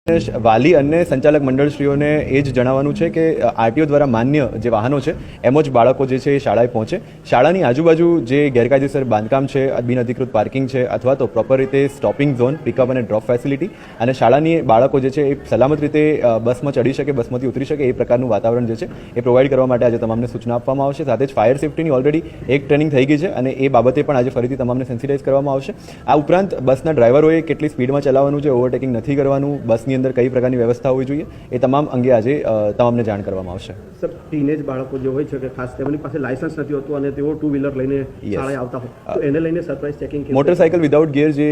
વાલી અને સંચાલક મંડળશ્રીઓને એ જ જણાવવાનું છે કે આરટીઓ દ્વારા માન્ય જે વાહનો છે એમ જ બાળકો જે છે એ શાળાએ પહોંચે. શાળાની આજુબાજુ જે ગેરકાયદેસર બાંધકામ છે, બિનઅધિકૃત પાર્કિંગ છે અથવા તો પ્રોપર રીતે સ્ટોપિંગ ઝોન, પિકઅપ અને ડ્રોપ ફેસિલિટી અને શાળાની બાળકો જે છે એ સલામત રીતે બસમાં ચડી શકે, બસમાંથી ઉતરી શકે એ પ્રકારનું વાતાવરણ જે છે એ પ્રોવાઈડ કરવા માટે આજે તમામને સૂચના આપવામાં આવશે. સાથે જ ફાયર સેફ્ટીની ઓલરેડી એક ટ્રેનિંગ થઈ ગઈ છે અને એ બાબતે પણ આજે ફરીથી તમામને સેન્સિટાઇઝ કરવામાં આવશે. આ ઉપરાંત બસના ડ્રાઈવરોએ કેટલી સ્પીડમાં ચલાવવાનું છે, ઓવરટેકિંગ નથી કરવાનું, બસની અંદર કઈ પ્રકારની વ્યવસ્થા હોવી જોઈએ એ તમામ અંગે આજે તમામને જાણ કરવામાં આવશે. સર, ટીનેજ બાળકો જે હોય છે કે ખાસ તેમની પાસે લાયસન્સ નથી હોતું અને તેઓ ટુ વ્હીલર લઈને શાળાએ આવતા હોય તો એને લઈને surprise checking motorcycle without gear જે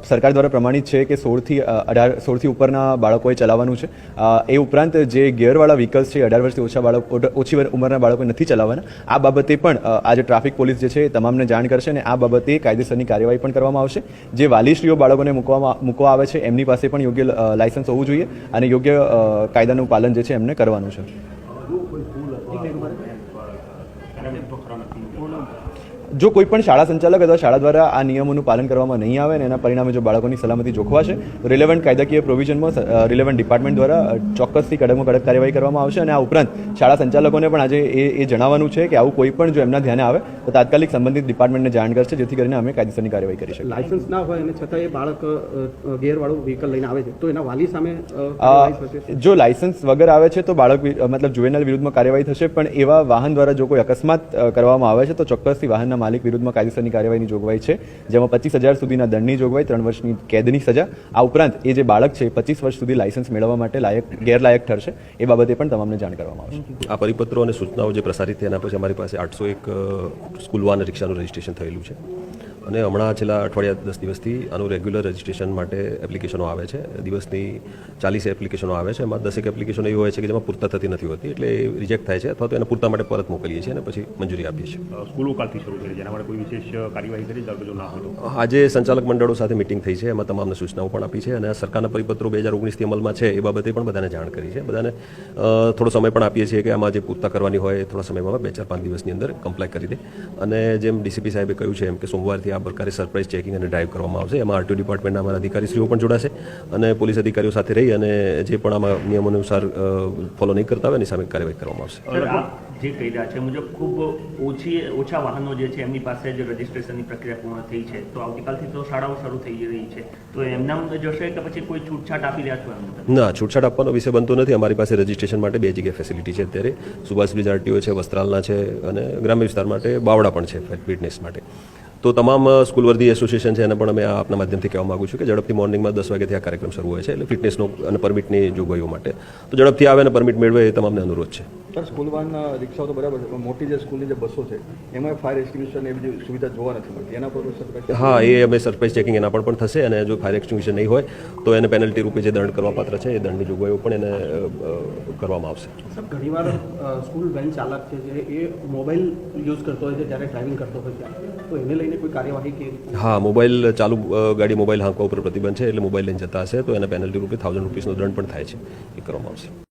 સરકાર દ્વારા પ્રમાણિત છે કે 16થી ઉપરના બાળકોએ ચલાવવાનું છે. એ ઉપરાંત જે ગિયરવાળા વ્હીકલ્સ છે 18 વર્ષથી ઓછી ઉંમરના બાળકો નથી ચલાવવાના. આ બાબતે પણ આજે ટ્રાફિક પોલીસ જે છે એ તમામને જાણ કરશે અને આ બાબતે કાયદેસરની કાર્યવાહી પણ કરવામાં આવશે. જે વાલીશ્રીઓ બાળકોને મૂકવા આવે છે એમની પાસે પણ યોગ્ય લાયસન્સ હોવું જોઈએ અને યોગ્ય કાયદાનું પાલન જે છે એમને કરવાનું છે. જો કોઈ પણ શાળા સંચાલક અથવા શાળા દ્વારા આ નિયમોનું પાલન કરવામાં નહીં આવે અને એના પરિણામે જો બાળકોની સલામતી જોખવાશે તો રિલેવન્ટ કાયદાકીય પ્રોવિઝનમાં રિલેવન્ટ ડિપાર્ટમેન્ટ દ્વારા ચોક્કસથી કડકમાં કડક કાર્યવાહી કરવામાં આવશે. અને આ ઉપરાંત શાળા સંચાલકોને પણ આજે એ જણાવવાનું છે કે આવું કોઈ પણ જો એમના ધ્યાને આવે તો તાત્કાલિક સંબંધિત ડિપાર્ટમેન્ટને જાણ કરશે જેથી કરીને અમે કાયદેસરની કાર્યવાહી કરી શકીએ. લાયસન્સ ના હોય અને છતાં એ બાળક ગેરવાળું વ્હીકલ લઈને આવે છે તો એના વાલી સામે જો લાયસન્સ વગર આવે છે તો બાળક મતલબ જુવેનાઇલ વિરુદ્ધમાં કાર્યવાહી થશે. પણ એવા વાહન દ્વારા જો કોઈ અકસ્માત કરવામાં આવે છે તો ચોક્કસથી વાહનના માલિક વિરુદ્ધમાં કાયદેસરની કાર્યવાહીની જોગવાઈ છે, જેમાં 25,000 સુધીના દંડની જોગવાઈ, 3 વર્ષની કેદની સજા. આ ઉપરાંત એ જે બાળક છે 25 વર્ષ સુધી લાયસન્સ મેળવવા માટે ગેરલાયક ઠરશે એ બાબતે પણ તમામને જાણ કરવામાં આવશે. આ પરિપત્રો અને સૂચનાઓ જે પ્રસારિત થયા એના પછી અમારી પાસે 801 સ્કૂલ વાન રિક્ષાનું રજિસ્ટ્રેશન થયેલું છે અને હમણાં છેલ્લા અઠવાડિયા 10 દિવસથી આનું રેગ્યુલર રજિસ્ટ્રેશન માટે એપ્લિકેશનો આવે છે. દિવસની 40 એપ્લિકેશનો આવે છે. એમાં 10 એપ્લિકેશનો એવી હોય છે કે જેમાં પૂરતા થતી નથી હોતી, એટલે રિજેક્ટ થાય છે અથવા તો એને પૂરતા માટે પરત મોકલીએ છીએ અને પછી મંજૂરી આપીએ છીએ. સ્કૂલો કાલથી શરૂ થઈ છે, જેના માટે કોઈ વિશેષ કાર્યવાહી કરી જો ના હોય તો? આજે સંચાલક મંડળો સાથે મિટિંગ થઈ છે, એમાં તમામને સૂચનાઓ પણ આપી છે અને સરકારના પરિપત્રો 2019થી અમલમાં છે એ બાબતે પણ બધાને જાણ કરી છે. બધાને થોડો સમય પણ આપીએ છીએ કે આમાં જે પૂરતા કરવાની હોય થોડા સમયમાં 2-4-5 દિવસની અંદર કમ્પ્લાય કરી દે. અને જેમ ડીસીપી સાહેબે કહ્યું છે એમ કે સોમવારથી આ પ્રકારે સરપ્રાઇઝ ચેકિંગ અને ડ્રાઈવ કરવામાં આવશે. એમાં આરટીઓ ડિપાર્ટમેન્ટના અમારા અધિકારીશ્રીઓ પણ જોડાશે અને પોલીસ અધિકારીઓ સાથે રહી અને જે પણ આમાં નિયમો અનુસાર ફોલો નહીં કરતા હોય એની સામે કાર્યવાહી કરવામાં આવશે. જે કહી રહ્યા છે મુજબ ખૂબ ઓછા વાહનો જે છે એમની પાસે જ રજીસ્ટ્રેશનની પ્રક્રિયા પૂર્ણ થઈ છે, તો આવતીકાલથી તો શાળાઓ શરૂ થઈ રહી છે, તો એમના જશે કે પછી કોઈ છૂટછાટ આપી રહ્યા છો? ના, છૂટછાટ આપવાનો વિષય બનતો નથી. અમારી પાસે રજીસ્ટ્રેશન માટે 2 જગ્યાએ ફેસિલિટી છે અત્યારે. સુભાષ બ્રિજ આરટીઓ છે, વસ્ત્રાલના છે અને ગ્રામ્ય વિસ્તાર માટે બાવડા પણ છે ફિટનેસ માટે. તો તમામ સ્કૂલ વર્ધી એસોસિએશન છે એને પણ અમે આપના માધ્યમથી કહેવા માગું છું કે ઝડપથી મોર્નિંગમાં 10 વાગ્યાથી આ કાર્યક્રમ શરૂ હોય છે, એટલે ફિટનેસનો અને પરમિટની જોગવાઈઓ માટે તો ઝડપથી આવે અને પરમિટ મેળવે એ તમામને અનુરોધ છે. સર, સ્કૂલ વાન રિક્ષાઓ તો બરાબર છે, પણ મોટી જે સ્કૂલની જે બસો છે એમાં ફાયર એક્સટિંગ્વિશર એવી બધી સુવિધા જોવા નથી મળતી, એના પર સરપ્રાઇઝ? હા, એ અમે સરપ્રાઇઝ ચેકિંગ એના પણ થશે અને જો ફાયર એક્સટિંગ્વિશર નહીં હોય તો એને પેનલ્ટી રૂપે જે દંડ કરવા પાત્ર છે એ દંડની જોગવાઈઓ પણ એને કરવામાં આવશે. સર, ઘણીવાર સ્કૂલ વેન ચાલક છે જે એ મોબાઈલ યુઝ કરતો હોય છે જ્યારે ડ્રાઇવિંગ કરતો હોય છે, તો એને લઈને કોઈ કાર્યવાહી કે? હા, મોબાઈલ ચાલુ ગાડી મોબાઈલ હાંકવા ઉપર પ્રતિબંધ છે, એટલે મોબાઈલ લઈને જતા હશે તો એને પેનલ્ટી રૂપે ₹1,000નો દંડ પણ થાય છે, એ કરવામાં આવશે.